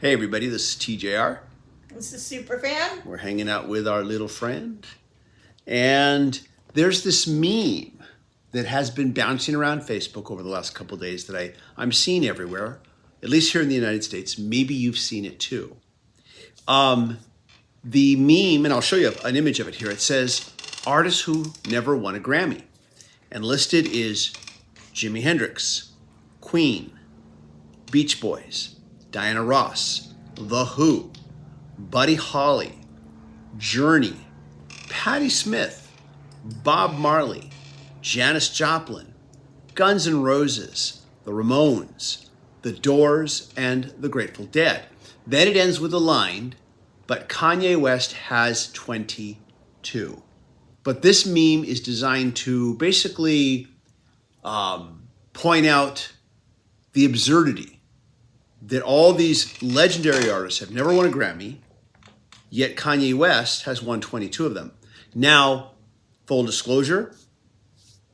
Hey everybody, this is TJR. This is Superfan. We're hanging out with our little friend. And there's this meme that has been bouncing around Facebook over the last couple of days that I'm seeing everywhere, at least here in the United States. Maybe you've seen it too. The meme, and I'll show you an image of it here. It says, artists who never won a Grammy. And listed is Jimi Hendrix, Queen, Beach Boys, Diana Ross, The Who, Buddy Holly, Journey, Patti Smith, Bob Marley, Janis Joplin, Guns N' Roses, The Ramones, The Doors, and The Grateful Dead. Then it ends with a line, but Kanye West has 22. But this meme is designed to basically point out the absurdity that all these legendary artists have never won a Grammy, yet Kanye West has won 22 of them. Now, full disclosure,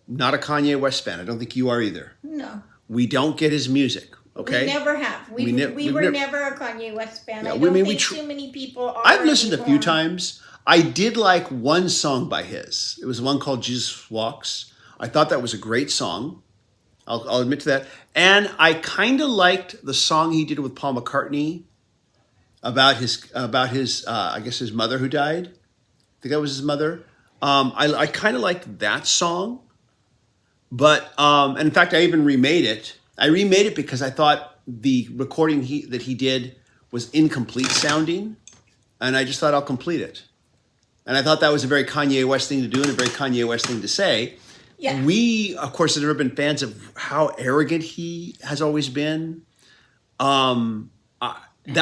not a Kanye West fan. I don't think you are either. No. We don't get his music, okay? We never have. We were never a Kanye West fan. Yeah, I don't think too many people are. I've listened anymore. a few times. I did like one song by his. It was one called Jesus Walks. I thought that was a great song. I'll admit to that. And I kind of liked the song he did with Paul McCartney about his I guess his mother who died. I think that was his mother. I kind of liked that song. But and in fact, I even remade it. I remade it because I thought the recording that he did was incomplete sounding. And I just thought I'll complete it. And I thought that was a very Kanye West thing to do and a very Kanye West thing to say. Yeah. We, of course, have never been fans of how arrogant he has always been. That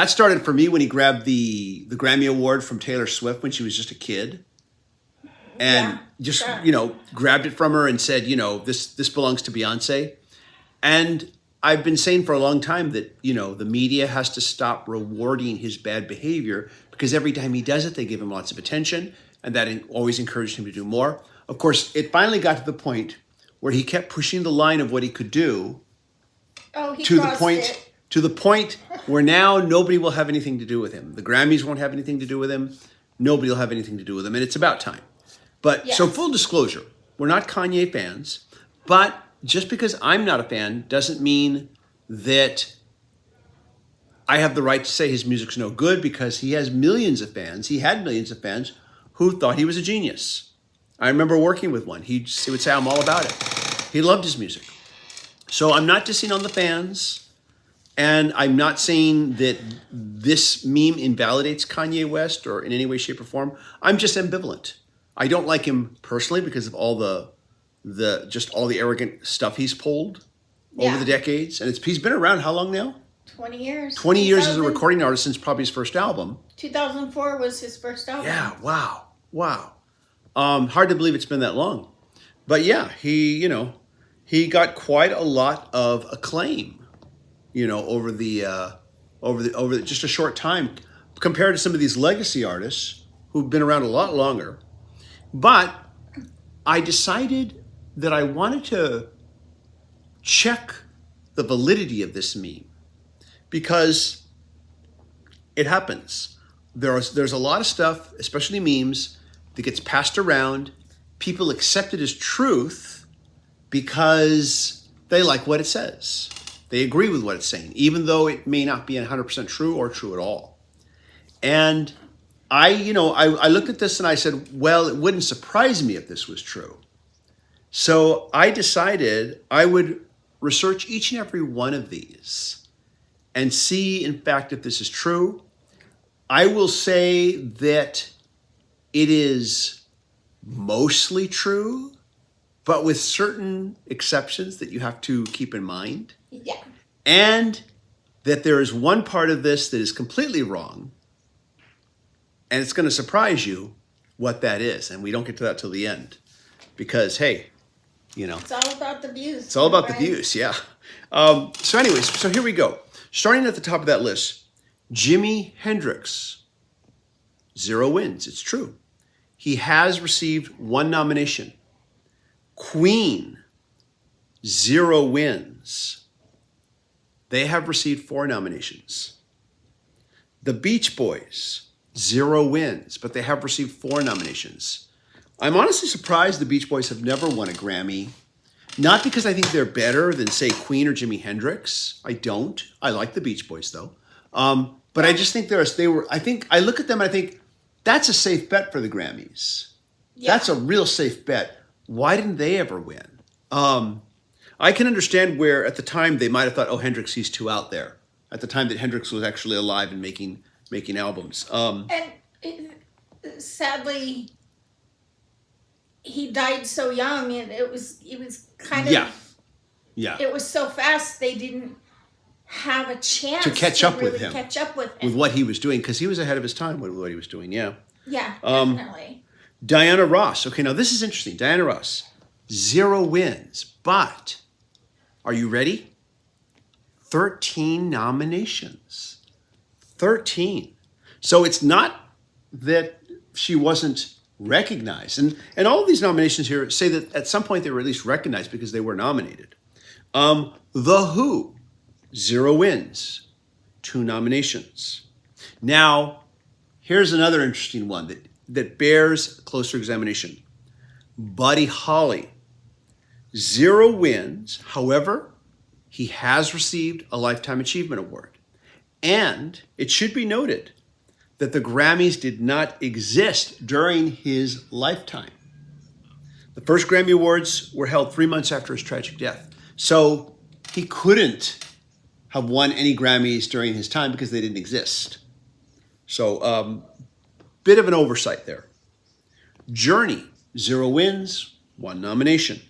started for me when he grabbed the Grammy Award from Taylor Swift when she was just a kid. And grabbed it from her and said, this belongs to Beyonce. And I've been saying for a long time that, the media has to stop rewarding his bad behavior because every time he does it, they give him lots of attention. And that always encouraged him to do more. Of course, it finally got to the point where he kept pushing the line of what he could do to the point where now nobody will have anything to do with him. The Grammys won't have anything to do with him. Nobody will have anything to do with him. And it's about time. But yes. So full disclosure, we're not Kanye fans. But just because I'm not a fan doesn't mean that I have the right to say his music's no good because he has millions of fans. He had millions of fans who thought he was a genius. I remember working with one. He would say, I'm all about it. He loved his music. So I'm not dissing on the fans. And I'm not saying that this meme invalidates Kanye West or in any way, shape, or form. I'm just ambivalent. I don't like him personally because of all all the arrogant stuff he's pulled over the decades. And he's been around how long now? 20 years. 20 years as a recording artist since probably his first album. 2004 was his first album. Yeah, wow. Hard to believe it's been that long. But yeah, he got quite a lot of acclaim, over just a short time compared to some of these legacy artists who've been around a lot longer. But I decided that I wanted to check the validity of this meme because it happens. There's a lot of stuff, especially memes, that gets passed around. People accept it as truth because they like what it says. They agree with what it's saying, even though it may not be 100% true or true at all. And I looked at this and I said, well, it wouldn't surprise me if this was true. So I decided I would research each and every one of these and see, in fact, if this is true. I will say that it is mostly true, but with certain exceptions that you have to keep in mind. Yeah. And that there is one part of this that is completely wrong. And it's going to surprise you what that is. And we don't get to that till the end. Because, hey, it's all about the views. It's all about the views, yeah. So anyways, so here we go. Starting at the top of that list, Jimi Hendrix, 0 wins. It's true. He has received 1 nomination. Queen, 0 wins. They have received 4 nominations. The Beach Boys, 0 wins, but they have received 4 nominations. I'm honestly surprised the Beach Boys have never won a Grammy. Not because I think they're better than, say, Queen or Jimi Hendrix. I don't. I like the Beach Boys, though. But I just think I look at them and I think, that's a safe bet for the Grammys. Yeah. That's a real safe bet. Why didn't they ever win? I can understand where at the time they might have thought, oh, Hendrix, he's too out there. At the time that Hendrix was actually alive and making albums. Sadly, he died so young, and it was kind of it was so fast they didn't have a chance to catch up with him. Catch up with what he was doing, because he was ahead of his time with what he was doing. Yeah. Yeah, definitely. Diana Ross. Okay, now this is interesting. Diana Ross, 0 wins, but are you ready? 13 nominations. 13. So it's not that she wasn't recognized. And all of these nominations here say that at some point they were at least recognized because they were nominated. The Who, 0 wins, 2 nominations. Now, here's another interesting one that bears closer examination. Buddy Holly, 0 wins. However, he has received a Lifetime Achievement Award. And it should be noted that the Grammys did not exist during his lifetime. The first Grammy Awards were held 3 months after his tragic death. So he couldn't have won any Grammys during his time because they didn't exist. So bit of an oversight there. Journey, 0 wins, 1 nomination.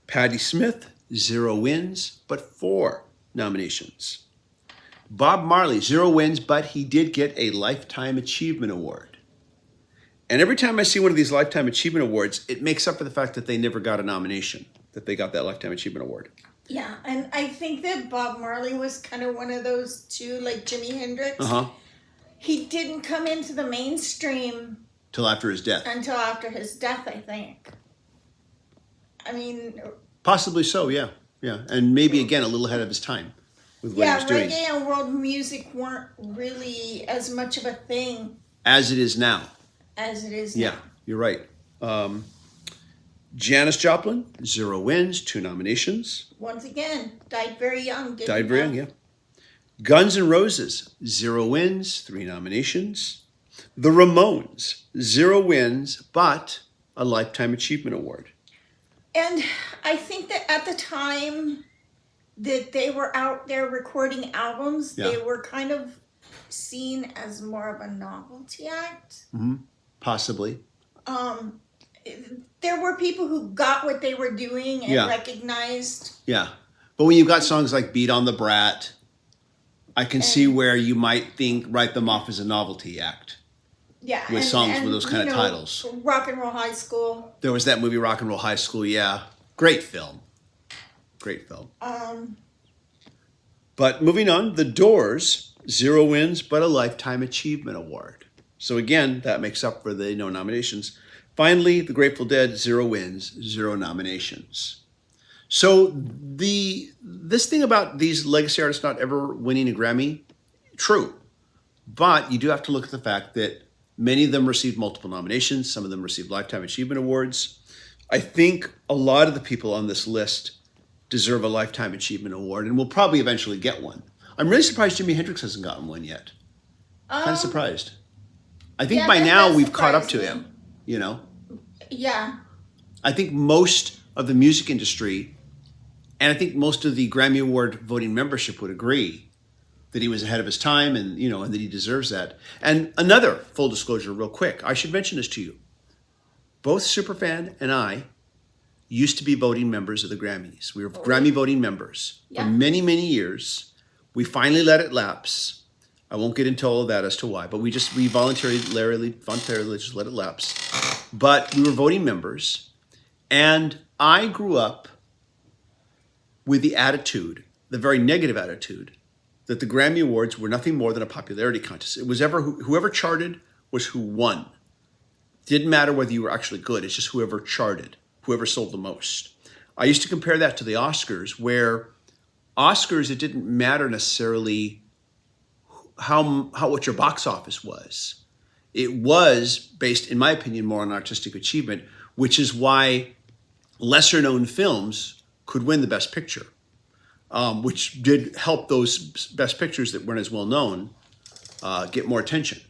Patti Smith, 0 wins, but 4 nominations. Bob Marley, 0 wins, but he did get a Lifetime Achievement Award. And every time I see one of these Lifetime Achievement Awards, it makes up for the fact that they never got a nomination, that they got that Lifetime Achievement Award. Yeah, and I think that Bob Marley was kind of one of those too, like Jimi Hendrix. He didn't come into the mainstream until after his death. I think. I mean, possibly so, yeah. Yeah, and maybe again a little ahead of his time with what he was doing. Yeah, reggae and world music weren't really as much of a thing as it is now. Yeah, you're right. Janis Joplin, 0 wins, 2 nominations. Once again, died very young. Yeah. Guns N' Roses, 0 wins, 3 nominations. The Ramones, 0 wins, but a Lifetime Achievement Award. And I think that at the time that they were out there recording albums, they were kind of seen as more of a novelty act. Mm-hmm. Possibly. There were people who got what they were doing and recognized. Yeah. But when you've got songs like Beat on the Brat, I can see where you might write them off as a novelty act. Yeah. With songs with those kind of titles. Rock and Roll High School. There was that movie, Rock and Roll High School, yeah. Great film. But moving on, The Doors, 0 wins, but a Lifetime Achievement Award. So again, that makes up for the no nominations. Finally, The Grateful Dead, 0 wins, 0 nominations. So this thing about these legacy artists not ever winning a Grammy, true. But you do have to look at the fact that many of them received multiple nominations. Some of them received Lifetime Achievement Awards. I think a lot of the people on this list deserve a Lifetime Achievement Award and will probably eventually get one. I'm really surprised Jimi Hendrix hasn't gotten one yet. Kind of surprised. I think by now we've caught up to him, you know? Yeah. I think most of the music industry, and I think most of the Grammy Award voting membership would agree that he was ahead of his time and, and that he deserves that. And another full disclosure real quick, I should mention this to you. Both Superfan and I used to be voting members of the Grammys. We were Grammy voting members for many, many years. We finally let it lapse. I won't get into all of that as to why, but we voluntarily just let it lapse. But we were voting members, and I grew up with the attitude, the very negative attitude, that the Grammy Awards were nothing more than a popularity contest. It was whoever charted was who won. Didn't matter whether you were actually good. It's just whoever charted, whoever sold the most. I used to compare that to the Oscars, where Oscars, it didn't matter necessarily how what your box office was. It was based, in my opinion, more on artistic achievement, which is why lesser known films could win the Best Picture, which did help those Best Pictures that weren't as well known get more attention.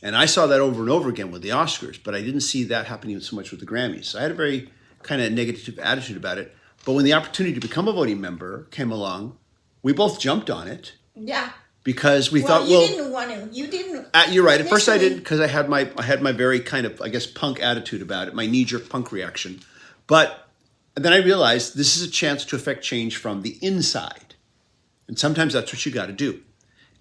And I saw that over and over again with the Oscars, but I didn't see that happening so much with the Grammys. I had a very kind of negative attitude about it. But when the opportunity to become a voting member came along, we both jumped on it. Yeah. Because we thought, you didn't want to. You didn't. You're right. At first, I didn't because I had my very kind of, I guess, punk attitude about it, my knee-jerk punk reaction. But then I realized this is a chance to affect change from the inside, and sometimes that's what you got to do.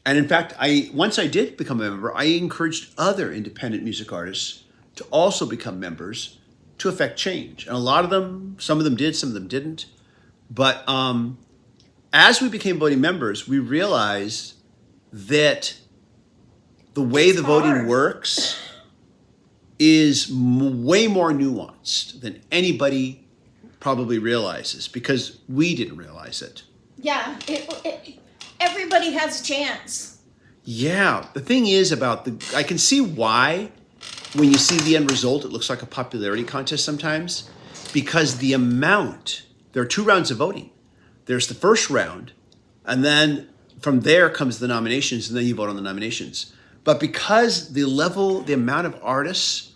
And in fact, once I did become a member, I encouraged other independent music artists to also become members to affect change. And a lot of them, some of them did, some of them didn't. But as we became voting members, we realized that the way the voting works is way more nuanced than anybody probably realizes, because we didn't realize it. Yeah, everybody has a chance. Yeah, the thing is I can see why when you see the end result, it looks like a popularity contest sometimes, because there are 2 rounds of voting. There's the first round, and then from there comes the nominations, and then you vote on the nominations. But because the amount of artists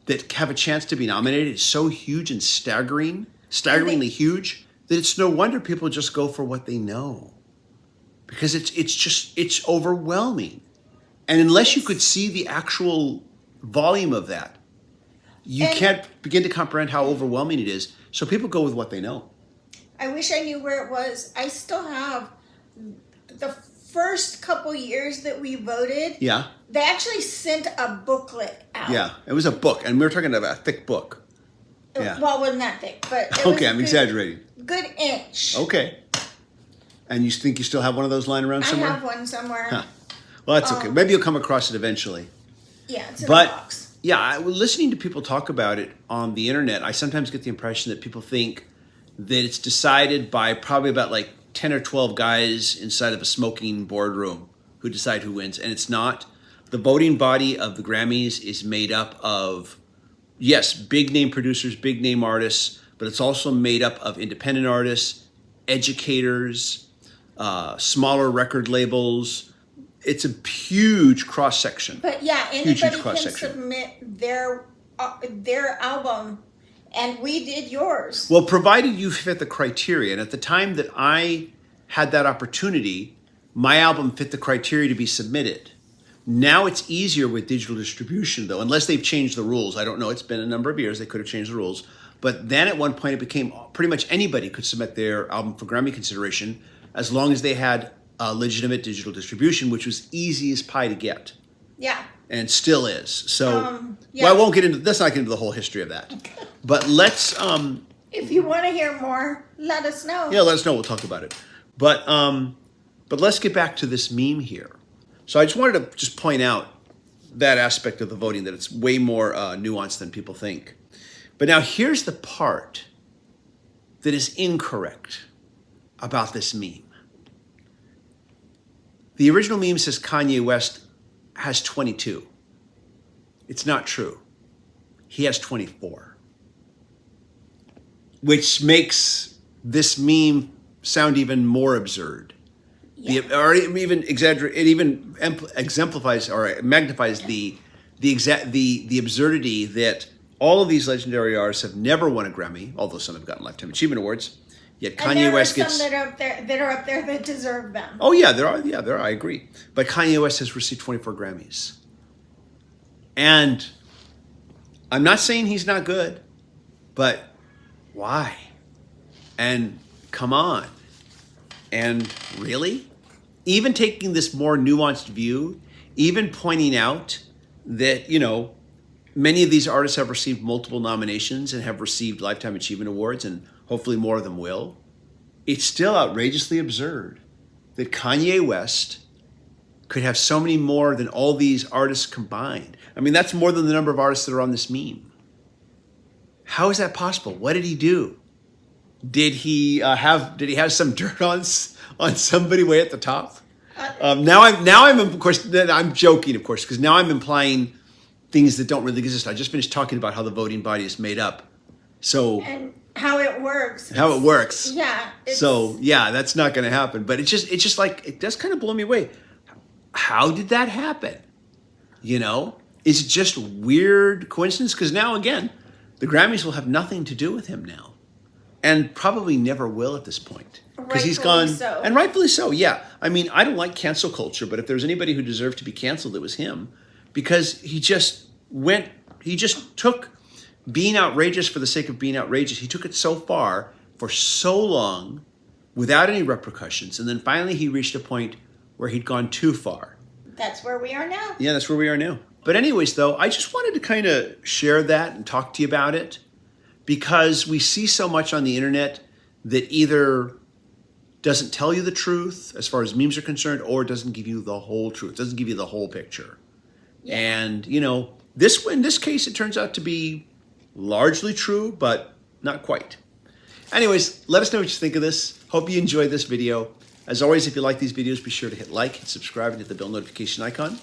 that have a chance to be nominated is so huge and staggeringly huge, that it's no wonder people just go for what they know. Because it's overwhelming. And unless you could see the actual volume of that, you can't begin to comprehend how overwhelming it is. So people go with what they know. I wish I knew where it was. I still have the first couple years that we voted. Yeah. They actually sent a booklet out. Yeah, it was a book, and we were talking about a thick book. Yeah. Well, it wasn't that thick, but it okay, I'm exaggerating. Good inch. Okay. And you think you still have one of those lying around somewhere? I have one somewhere. Huh. Well, that's okay. Maybe you'll come across it eventually. Yeah, it's in the box. Yeah, listening to people talk about it on the internet, I sometimes get the impression that people think that it's decided by probably about like 10 or 12 guys inside of a smoking boardroom who decide who wins. And it's not. The voting body of the Grammys is made up of, yes, big name producers, big name artists, but it's also made up of independent artists, educators, smaller record labels. It's a huge cross section. But yeah, anybody can submit their album, and we did yours. Well, provided you fit the criteria. And at the time that I had that opportunity, my album fit the criteria to be submitted. Now it's easier with digital distribution, though, unless they've changed the rules. I don't know. It's been a number of years. They could have changed the rules. But then at one point, it became pretty much anybody could submit their album for Grammy consideration as long as they had legitimate digital distribution, which was easy as pie to get. Yeah. And still is. So, well, I won't get into, let's not get into the whole history of that. But let's... if you want to hear more, let us know. Yeah, let us know. We'll talk about it. But let's get back to this meme here. So I just wanted to just point out that aspect of the voting, that it's way more nuanced than people think. But now here's the part that is incorrect about this meme. The original meme says Kanye West has 22. It's not true. He has 24. Which makes this meme sound even more absurd. Yeah. Or even exaggerate. It even exemplifies or magnifies the absurdity that all of these legendary artists have never won a Grammy, although some have gotten Lifetime Achievement Awards. Yet Kanye West gets some that are up there that deserve them. Oh yeah, there are. Yeah, there are. I agree. But Kanye West has received 24 Grammys, and I'm not saying he's not good, but why? And come on, and really, even taking this more nuanced view, even pointing out that many of these artists have received multiple nominations and have received Lifetime Achievement Awards, and hopefully more of them will. It's still outrageously absurd that Kanye West could have so many more than all these artists combined. I mean, that's more than the number of artists that are on this meme. How is that possible? What did he do? Did he have some dirt on somebody way at the top? Now I'm of course I'm joking, of course, because now I'm implying things that don't really exist. I just finished talking about how the voting body is made up, so and how it works. How it works. Yeah. So yeah, that's not going to happen. But it's just like it does kind of blow me away. How did that happen? You know, is it just weird coincidence? Because now again, the Grammys will have nothing to do with him now, and probably never will at this point. Because he's gone, so. And rightfully so. Yeah, I mean, I don't like cancel culture, but if there was anybody who deserved to be canceled, it was him, because he just took being outrageous for the sake of being outrageous. He took it so far for so long without any repercussions, and then finally he reached a point where he'd gone too far. That's where we are now. Yeah, that's where we are now. But anyways, though, I just wanted to kind of share that and talk to you about it, because we see so much on the internet that either doesn't tell you the truth as far as memes are concerned, or doesn't give you the whole truth, doesn't give you the whole picture. Yeah. And, you know, in this case, it turns out to be largely true, but not quite. Anyways, let us know what you think of this. Hope you enjoyed this video. As always, if you like these videos, be sure to hit like, hit subscribe, and hit the bell notification icon.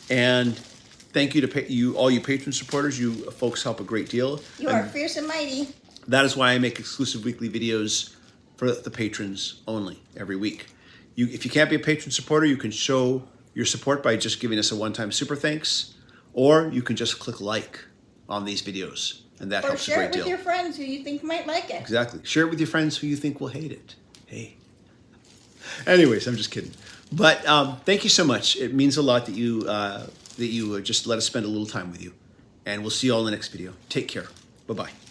And thank you to all you Patreon supporters. You folks help a great deal. You are fierce and mighty. That is why I make exclusive weekly videos for the patrons only every week. If you can't be a patron supporter, you can show your support by just giving us a one-time super thanks, or you can just click like on these videos, and that helps a great deal. Or share it with your friends who you think might like it. Exactly. Share it with your friends who you think will hate it. Hey. Anyways, I'm just kidding. But thank you so much. It means a lot that you just let us spend a little time with you. And we'll see you all in the next video. Take care. Bye-bye.